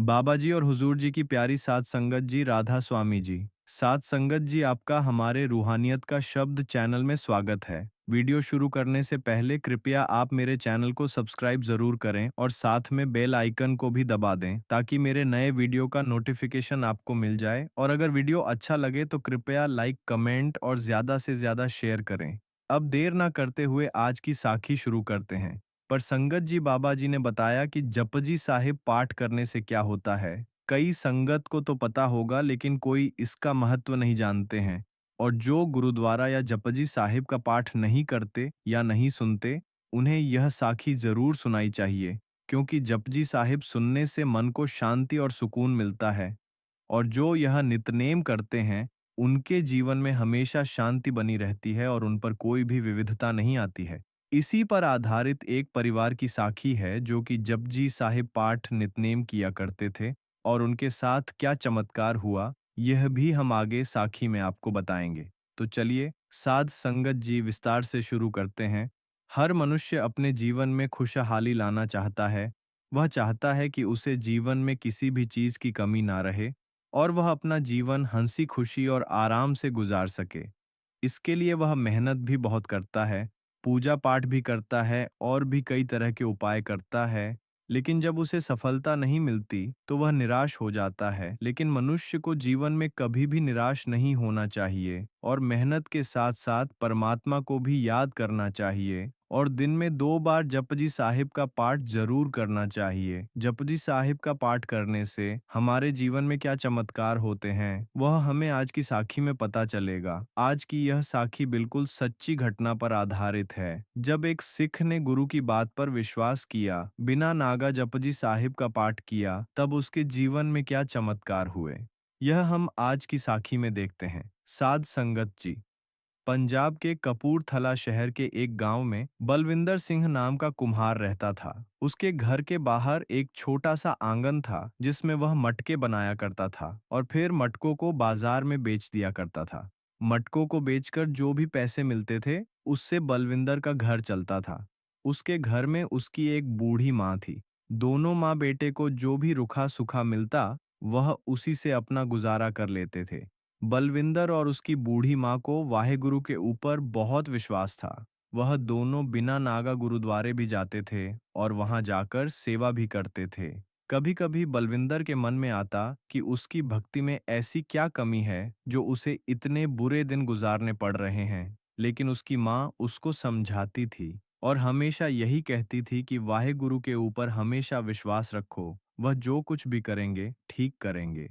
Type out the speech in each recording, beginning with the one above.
बाबा जी और हुजूर जी की प्यारी सात संगत जी, राधा स्वामी जी। सात संगत जी, आपका हमारे रूहानियत का शब्द चैनल में स्वागत है। वीडियो शुरू करने से पहले कृपया आप मेरे चैनल को सब्सक्राइब जरूर करें और साथ में बेल आइकन को भी दबा दें ताकि मेरे नए वीडियो का नोटिफिकेशन आपको मिल जाए। और अगर वीडियो अच्छा लगे तो कृपया लाइक, कमेंट और ज़्यादा से ज़्यादा शेयर करें। अब देर ना करते हुए आज की साखी शुरू करते हैं। पर संगत जी, बाबा जी ने बताया कि जपजी साहिब पाठ करने से क्या होता है। कई संगत को तो पता होगा लेकिन कोई इसका महत्व नहीं जानते हैं। और जो गुरुद्वारा या जपजी साहिब का पाठ नहीं करते या नहीं सुनते, उन्हें यह साखी जरूर सुनाई चाहिए, क्योंकि जपजी साहिब सुनने से मन को शांति और सुकून मिलता है। और जो यह नितनेम करते हैं, उनके जीवन में हमेशा शांति बनी रहती है और उन पर कोई भी विविधता नहीं आती है। इसी पर आधारित एक परिवार की साखी है जो कि जपजी साहिब पाठ नितनेम किया करते थे, और उनके साथ क्या चमत्कार हुआ, यह भी हम आगे साखी में आपको बताएंगे। तो चलिए साध संगत जी, विस्तार से शुरू करते हैं। हर मनुष्य अपने जीवन में खुशहाली लाना चाहता है। वह चाहता है कि उसे जीवन में किसी भी चीज की कमी ना रहे और वह अपना जीवन हंसी खुशी और आराम से गुजार सके। इसके लिए वह मेहनत भी बहुत करता है, पूजा पाठ भी करता है और भी कई तरह के उपाय करता है। लेकिन जब उसे सफलता नहीं मिलती तो वह निराश हो जाता है। लेकिन मनुष्य को जीवन में कभी भी निराश नहीं होना चाहिए और मेहनत के साथ साथ परमात्मा को भी याद करना चाहिए। और दिन में 2 बार जपजी साहिब का पाठ जरूर करना चाहिए। जपजी साहिब का पाठ करने से हमारे जीवन में क्या चमत्कार होते हैं, वह हमें आज की साखी में पता चलेगा। आज की यह साखी बिल्कुल सच्ची घटना पर आधारित है। जब एक सिख ने गुरु की बात पर विश्वास किया, बिना नागा जपजी साहिब का पाठ किया, तब उसके जीवन में क्या चमत्कार हुए, यह हम आज की साखी में देखते हैं। साध संगत जी, पंजाब के कपूरथला शहर के एक गांव में बलविंदर सिंह नाम का कुम्हार रहता था। उसके घर के बाहर एक छोटा सा आंगन था जिसमें वह मटके बनाया करता था और फिर मटकों को बाजार में बेच दिया करता था। मटकों को बेचकर जो भी पैसे मिलते थे, उससे बलविंदर का घर चलता था। उसके घर में उसकी एक बूढ़ी माँ थी। दोनों माँ बेटे को जो भी रुखा सुखा मिलता, वह उसी से अपना गुजारा कर लेते थे। बलविंदर और उसकी बूढ़ी माँ को वाहेगुरु के ऊपर बहुत विश्वास था। वह दोनों बिना नागा गुरुद्वारे भी जाते थे और वहां जाकर सेवा भी करते थे। कभी कभी बलविंदर के मन में आता कि उसकी भक्ति में ऐसी क्या कमी है जो उसे इतने बुरे दिन गुजारने पड़ रहे हैं। लेकिन उसकी माँ उसको समझाती थी और हमेशा यही कहती थी कि वाहेगुरु के ऊपर हमेशा विश्वास रखो, वह जो कुछ भी करेंगे ठीक करेंगे।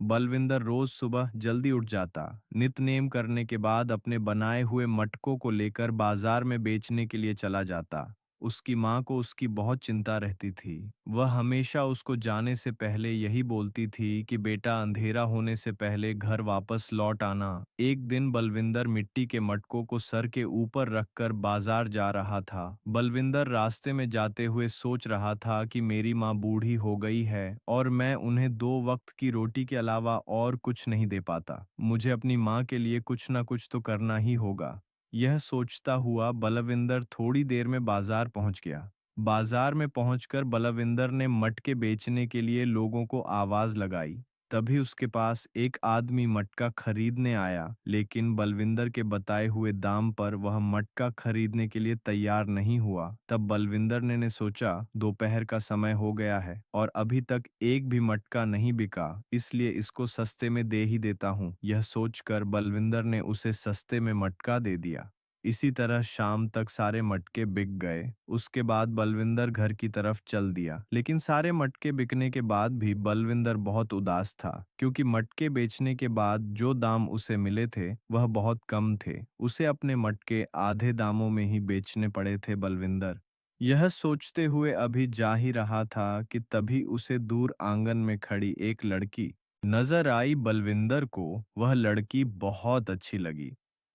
बलविंदर रोज सुबह जल्दी उठ जाता, नित्य-नेम करने के बाद अपने बनाए हुए मटकों को लेकर बाजार में बेचने के लिए चला जाता। उसकी माँ को उसकी बहुत चिंता रहती थी। वह हमेशा उसको जाने से पहले यही बोलती थी कि बेटा, अंधेरा होने से पहले घर वापस लौट आना। एक दिन बलविंदर मिट्टी के मटकों को सर के ऊपर रखकर बाजार जा रहा था। बलविंदर रास्ते में जाते हुए सोच रहा था कि मेरी माँ बूढ़ी हो गई है और मैं उन्हें 2 वक्त की रोटी के अलावा और कुछ नहीं दे पाता। मुझे अपनी माँ के लिए कुछ ना कुछ तो करना ही होगा। यह सोचता हुआ बलविंदर थोड़ी देर में बाजार पहुंच गया। बाजार में पहुंचकर बलविंदर ने मटके बेचने के लिए लोगों को आवाज लगाई। तभी उसके पास एक आदमी मटका खरीदने आया, लेकिन बलविंदर के बताए हुए दाम पर वह मटका खरीदने के लिए तैयार नहीं हुआ। तब बलविंदर ने सोचा, दोपहर का समय हो गया है और अभी तक एक भी मटका नहीं बिका, इसलिए इसको सस्ते में दे ही देता हूँ। यह सोचकर बलविंदर ने उसे सस्ते में मटका दे दिया। इसी तरह शाम तक सारे मटके बिक गए। उसके बाद बलविंदर घर की तरफ चल दिया, लेकिन सारे मटके बिकने के बाद भी बलविंदर बहुत उदास था, क्योंकि मटके बेचने के बाद जो दाम उसे मिले थे वह बहुत कम थे। उसे अपने मटके आधे दामों में ही बेचने पड़े थे। बलविंदर यह सोचते हुए अभी जा ही रहा था कि तभी उसे दूर आंगन में खड़ी एक लड़की नजर आई। बलविंदर को वह लड़की बहुत अच्छी लगी।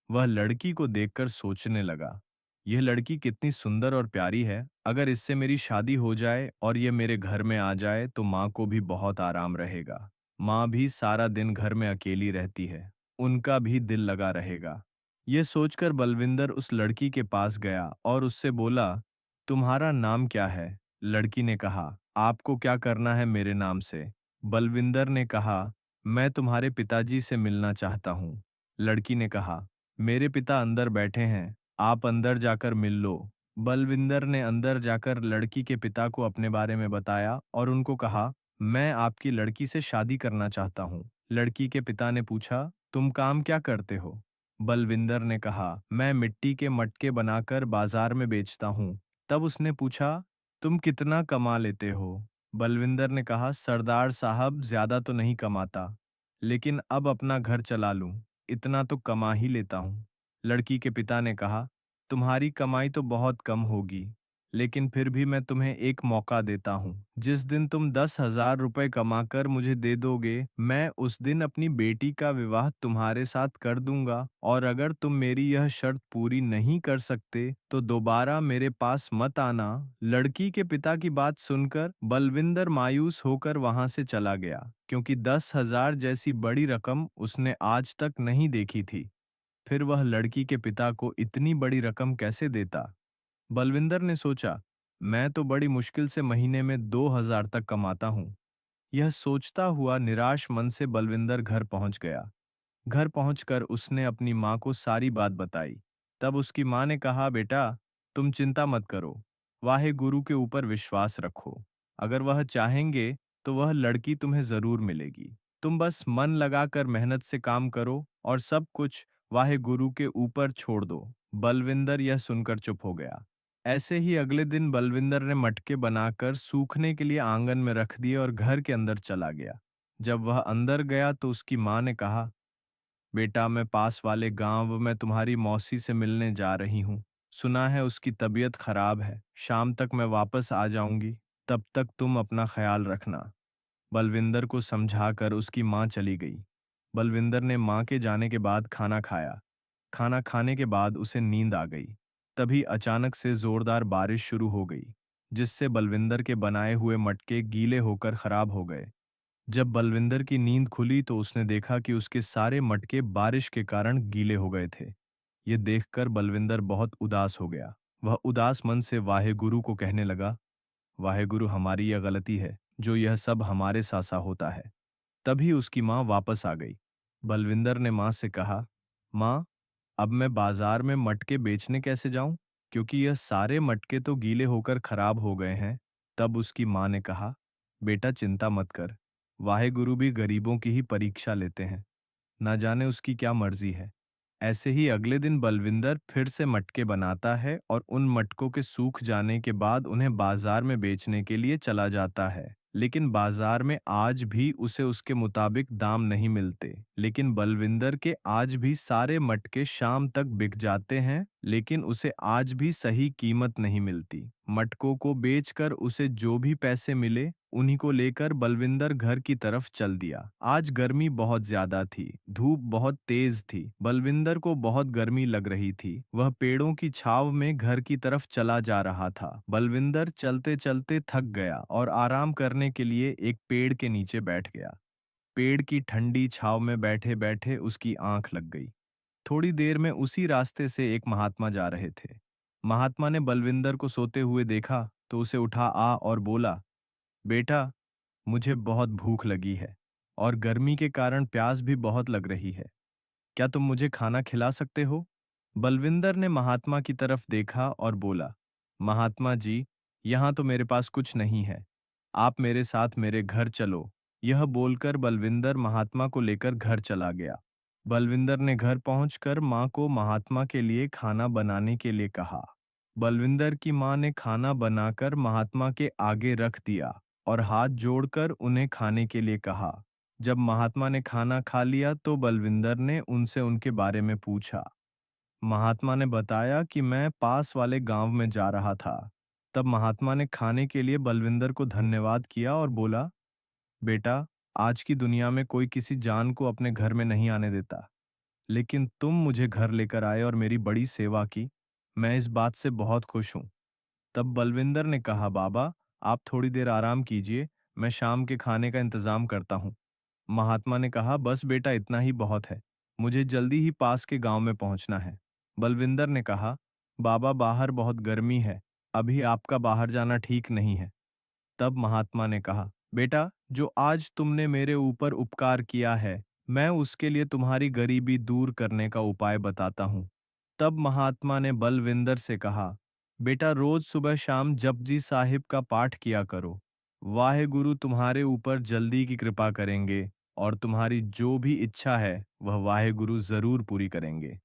वह लड़की को देखकर सोचने लगा, यह लड़की कितनी सुंदर और प्यारी है। अगर इससे मेरी शादी हो जाए और ये मेरे घर में आ जाए तो माँ को भी बहुत आराम रहेगा। माँ भी सारा दिन घर में अकेली रहती है, उनका भी दिल लगा रहेगा। ये सोचकर बलविंदर उस लड़की के पास गया और उससे बोला, तुम्हारा नाम क्या है? लड़की ने कहा, आपको क्या करना है मेरे नाम से? बलविंदर ने कहा, मैं तुम्हारे पिताजी से मिलना चाहता हूँ। लड़की ने कहा, मेरे पिता अंदर बैठे हैं, आप अंदर जाकर मिल लो। बलविंदर ने अंदर जाकर लड़की के पिता को अपने बारे में बताया और उनको कहा, मैं आपकी लड़की से शादी करना चाहता हूँ। लड़की के पिता ने पूछा, तुम काम क्या करते हो? बलविंदर ने कहा, मैं मिट्टी के मटके बनाकर बाजार में बेचता हूँ। तब उसने पूछा, तुम कितना कमा लेते हो? बलविंदर ने कहा, सरदार साहब ज्यादा तो नहीं कमाता, लेकिन अब अपना घर चला लूं, इतना तो कमा ही लेता हूं। लड़की के पिता ने कहा, तुम्हारी कमाई तो बहुत कम होगी, लेकिन फिर भी मैं तुम्हें एक मौका देता हूं। जिस दिन तुम 10,000 रुपए कमाकर मुझे दे दोगे, मैं उस दिन अपनी बेटी का विवाह तुम्हारे साथ कर दूंगा, और अगर तुम मेरी यह शर्त पूरी नहीं कर सकते तो दोबारा मेरे पास मत आना। लड़की के पिता की बात सुनकर बलविंदर मायूस होकर वहां से चला गया, क्योंकि 10,000 जैसी बड़ी रकम उसने आज तक नहीं देखी थी। फिर वह लड़की के पिता को इतनी बड़ी रकम कैसे देता? बलविंदर ने सोचा, मैं तो बड़ी मुश्किल से महीने में 2,000 तक कमाता हूँ। यह सोचता हुआ निराश मन से बलविंदर घर पहुंच गया। घर पहुंचकर उसने अपनी माँ को सारी बात बताई। तब उसकी माँ ने कहा, बेटा, तुम चिंता मत करो, वाहे गुरु के ऊपर विश्वास रखो। अगर वह चाहेंगे तो वह लड़की तुम्हें जरूर मिलेगी। तुम बस मन लगाकर मेहनत से काम करो और सब कुछ वाहे गुरु के ऊपर छोड़ दो। बलविंदर यह सुनकर चुप हो गया। ऐसे ही अगले दिन बलविंदर ने मटके बनाकर सूखने के लिए आंगन में रख दिए और घर के अंदर चला गया। जब वह अंदर गया तो उसकी माँ ने कहा, बेटा, मैं पास वाले गांव में तुम्हारी मौसी से मिलने जा रही हूँ। सुना है उसकी तबीयत खराब है। शाम तक मैं वापस आ जाऊंगी, तब तक तुम अपना ख्याल रखना। बलविंदर को समझाकर उसकी माँ चली गई। बलविंदर ने माँ के जाने के बाद खाना खाया। खाना खाने के बाद उसे नींद आ गई। तभी अचानक से जोरदार बारिश शुरू हो गई, जिससे बलविंदर के बनाए हुए मटके गीले होकर खराब हो गए। जब बलविंदर की नींद खुली तो उसने देखा कि उसके सारे मटके बारिश के कारण गीले हो गए थे। ये देखकर बलविंदर बहुत उदास हो गया। वह उदास मन से वाहेगुरु को कहने लगा, वाहेगुरु, हमारी यह गलती है, जो यह सब हमारे साथ सा होता है। तभी उसकी माँ वापस आ गई। बलविंदर ने माँ से कहा, माँ, अब मैं बाजार में मटके बेचने कैसे जाऊं, क्योंकि यह सारे मटके तो गीले होकर खराब हो गए हैं। तब उसकी माँ ने कहा, बेटा, चिंता मत कर, वाहेगुरु भी गरीबों की ही परीक्षा लेते हैं, ना जाने उसकी क्या मर्जी है। ऐसे ही अगले दिन बलविंदर फिर से मटके बनाता है और उन मटकों के सूख जाने के बाद उन्हें बाजार में बेचने के लिए चला जाता है। लेकिन बाजार में आज भी उसे उसके मुताबिक दाम नहीं मिलते। लेकिन बलविंदर के आज भी सारे मटके शाम तक बिक जाते हैं, लेकिन उसे आज भी सही कीमत नहीं मिलती। मटकों को बेचकर उसे जो भी पैसे मिले, उन्हीं को लेकर बलविंदर घर की तरफ चल दिया। आज गर्मी बहुत ज्यादा थी, धूप बहुत तेज थी। बलविंदर को बहुत गर्मी लग रही थी। वह पेड़ों की छाव में घर की तरफ चला जा रहा था। बलविंदर चलते चलते थक गया और आराम करने के लिए एक पेड़ के नीचे बैठ गया। पेड़ की ठंडी छाव में बैठे बैठे उसकी आंख लग गई। थोड़ी देर में उसी रास्ते से एक महात्मा जा रहे थे। महात्मा ने बलविंदर को सोते हुए देखा तो उसे उठा आ और बोला, बेटा, मुझे बहुत भूख लगी है और गर्मी के कारण प्यास भी बहुत लग रही है। क्या तुम मुझे खाना खिला सकते हो? बलविंदर ने महात्मा की तरफ देखा और बोला, महात्मा जी, यहाँ तो मेरे पास कुछ नहीं है। आप मेरे साथ मेरे घर चलो। यह बोलकर बलविंदर महात्मा को लेकर घर चला गया। बलविंदर ने घर पहुंचकर माँ को महात्मा के लिए खाना बनाने के लिए कहा। बलविंदर की माँ ने खाना बनाकर महात्मा के आगे रख दिया और हाथ जोड़कर उन्हें खाने के लिए कहा। जब महात्मा ने खाना खा लिया तो बलविंदर ने उनसे उनके बारे में पूछा। महात्मा ने बताया कि मैं पास वाले गांव में जा रहा था। तब महात्मा ने खाने के लिए बलविंदर को धन्यवाद किया और बोला, बेटा, आज की दुनिया में कोई किसी जान को अपने घर में नहीं आने देता, लेकिन तुम मुझे घर लेकर आए और मेरी बड़ी सेवा की। मैं इस बात से बहुत खुश हूँ। तब बलविंदर ने कहा, बाबा, आप थोड़ी देर आराम कीजिए, मैं शाम के खाने का इंतजाम करता हूँ। महात्मा ने कहा, बस बेटा, इतना ही बहुत है, मुझे जल्दी ही पास के गांव में पहुंचना है। बलविंदर ने कहा, बाबा, बाहर बहुत गर्मी है, अभी आपका बाहर जाना ठीक नहीं है। तब महात्मा ने कहा, बेटा, जो आज तुमने मेरे ऊपर उपकार किया है, मैं उसके लिए तुम्हारी गरीबी दूर करने का उपाय बताता हूँ। तब महात्मा ने बलविंदर से कहा, बेटा रोज सुबह शाम जपजी साहिब का पाठ किया करो। वाहेगुरु तुम्हारे ऊपर जल्दी की कृपा करेंगे और तुम्हारी जो भी इच्छा है, वह वाहेगुरु जरूर पूरी करेंगे।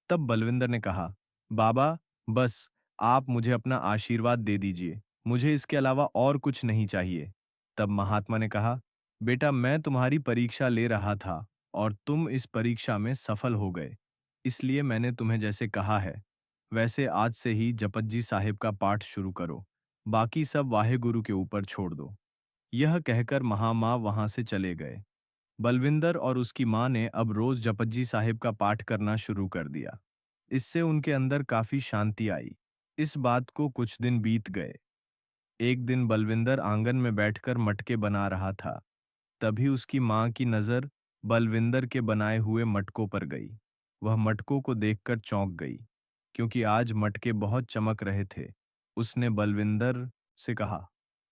तब बलविंदर ने कहा, बाबा, बस आप मुझे अपना आशीर्वाद दे दीजिए, मुझे इसके अलावा और कुछ नहीं चाहिए। तब महात्मा ने कहा, बेटा मैं तुम्हारी परीक्षा ले रहा था और तुम इस परीक्षा में सफल हो गए, इसलिए मैंने तुम्हें जैसे कहा है वैसे आज से ही जपत जी साहिब का पाठ शुरू करो, बाकी सब वाहेगुरु के ऊपर छोड़ दो। यह कहकर महामाँ वहां से चले गए। बलविंदर और उसकी माँ ने अब रोज जपजी साहिब का पाठ करना शुरू कर दिया। इससे उनके अंदर काफी शांति आई। इस बात को कुछ दिन बीत गए। एक दिन बलविंदर आंगन में बैठकर मटके बना रहा था। तभी उसकी माँ की नजर बलविंदर के बनाए हुए मटकों पर गई। वह मटकों को देखकर चौंक गई, क्योंकि आज मटके बहुत चमक रहे थे। उसने बलविंदर से कहा,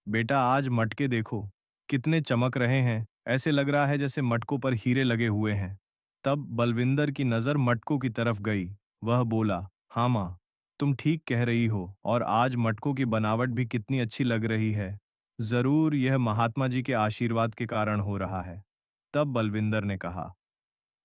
बेटा आज मटके देखो, कितने चमक रहे हैं, ऐसे लग रहा है जैसे मटकों पर हीरे लगे हुए हैं। तब बलविंदर की नजर मटकों की तरफ गई। वह बोला, हाँ माँ, तुम ठीक कह रही हो, और आज मटकों की बनावट भी कितनी अच्छी लग रही है। जरूर यह महात्मा जी के आशीर्वाद के कारण हो रहा है। तब बलविंदर ने कहा,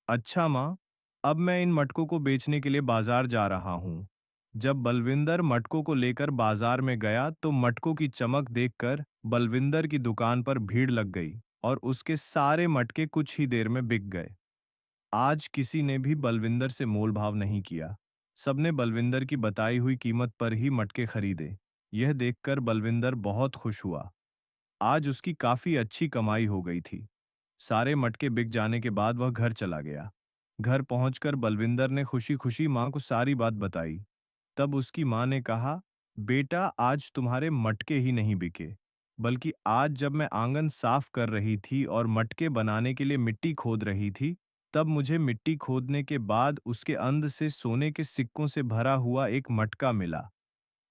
अच्छा माँ, अब मैं इन मटकों को बेचने के लिए बाजार जा रहा हूँ। जब बलविंदर मटकों को लेकर बाजार में गया तो मटकों की चमक देखकर बलविंदर की दुकान पर भीड़ लग गई और उसके सारे मटके कुछ ही देर में बिक गए। आज किसी ने भी बलविंदर से मोल भाव नहीं किया। सबने बलविंदर की बताई हुई कीमत पर ही मटके खरीदे। यह देखकर बलविंदर बहुत खुश हुआ। आज उसकी काफी अच्छी कमाई हो गई थी। सारे मटके बिक जाने के बाद वह घर चला गया। घर पहुंचकर बलविंदर ने खुशी खुशी मां को सारी बात बताई। तब उसकी मां ने कहा, बेटा आज तुम्हारे मटके ही नहीं बिके, बल्कि आज जब मैं आंगन साफ कर रही थी और मटके बनाने के लिए मिट्टी खोद रही थी, तब मुझे मिट्टी खोदने के बाद उसके अंद से सोने के सिक्कों से भरा हुआ एक मटका मिला।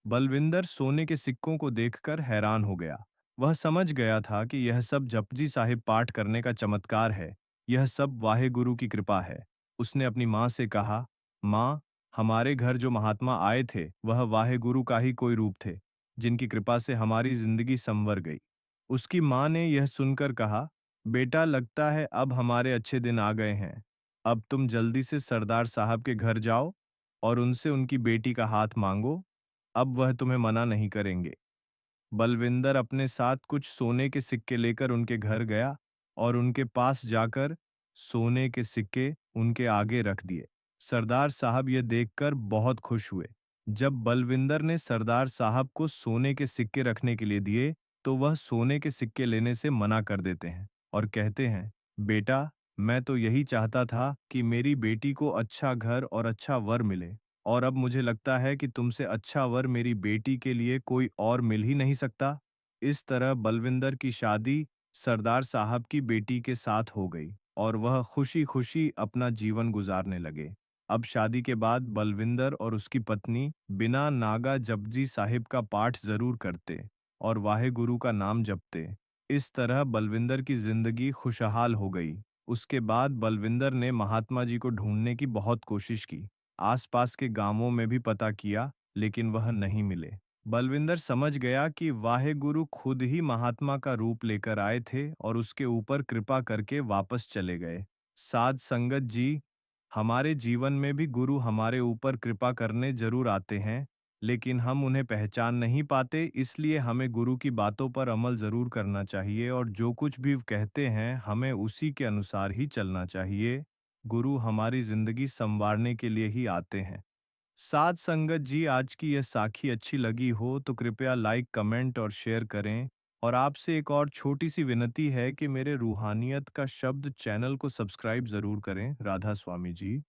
बलविंदर सोने के सिक्कों को देखकर हैरान हो गया। वह समझ गया था कि यह सब जपजी साहिब पाठ करने का चमत्कार है, यह सब वाहेगुरु की कृपा है। उसने अपनी माँ से कहा, माँ, हमारे घर जो महात्मा आए थे वह वाहेगुरु का ही कोई रूप थे, जिनकी कृपा से हमारी जिंदगी संवर गई। उसकी माँ ने यह सुनकर कहा, बेटा लगता है अब हमारे अच्छे दिन आ गए हैं। अब तुम जल्दी से सरदार साहब के घर जाओ और उनसे उनकी बेटी का हाथ मांगो, अब वह तुम्हें मना नहीं करेंगे। बलविंदर अपने साथ कुछ सोने के सिक्के लेकर उनके घर गया और उनके पास जाकर सोने के सिक्के उनके आगे रख दिए। सरदार साहब यह देखकर बहुत खुश हुए। जब बलविंदर ने सरदार साहब को सोने के सिक्के रखने के लिए दिए, तो वह सोने के सिक्के लेने से मना कर देते हैं और कहते हैं, बेटा, मैं तो यही चाहता था कि मेरी बेटी को अच्छा घर और अच्छा वर मिले, और अब मुझे लगता है कि तुमसे अच्छा वर मेरी बेटी के लिए कोई और मिल ही नहीं सकता। इस तरह बलविंदर की शादी सरदार साहब की बेटी के साथ हो गई और वह खुशी खुशी अपना जीवन गुजारने लगे। अब शादी के बाद बलविंदर और उसकी पत्नी बिना नागा जपजी साहिब का पाठ जरूर करते और वाहेगुरु का नाम जपते। इस तरह बलविंदर की जिंदगी खुशहाल हो गई। उसके बाद बलविंदर ने महात्मा जी को ढूंढने की बहुत कोशिश की। आसपास के गांवों में भी पता किया, लेकिन वह नहीं मिले। बलविंदर समझ गया कि वाहेगुरु खुद ही महात्मा का रूप लेकर आए थे और उसके ऊपर कृपा करके वापस चले गए। साध संगत जी, हमारे जीवन में भी गुरु हमारे ऊपर कृपा करने जरूर आते हैं, लेकिन हम उन्हें पहचान नहीं पाते, इसलिए हमें गुरु की बातों पर अमल जरूर करना चाहिए और जो कुछ भी कहते हैं हमें उसी के अनुसार ही चलना चाहिए। गुरु हमारी जिंदगी संवारने के लिए ही आते हैं। साथ संगत जी, आज की यह साखी अच्छी लगी हो तो कृपया लाइक, कमेंट और शेयर करें। और आपसे एक और छोटी सी विनती है कि मेरे रूहानियत का शब्द चैनल को सब्सक्राइब जरूर करें। राधा स्वामी जी।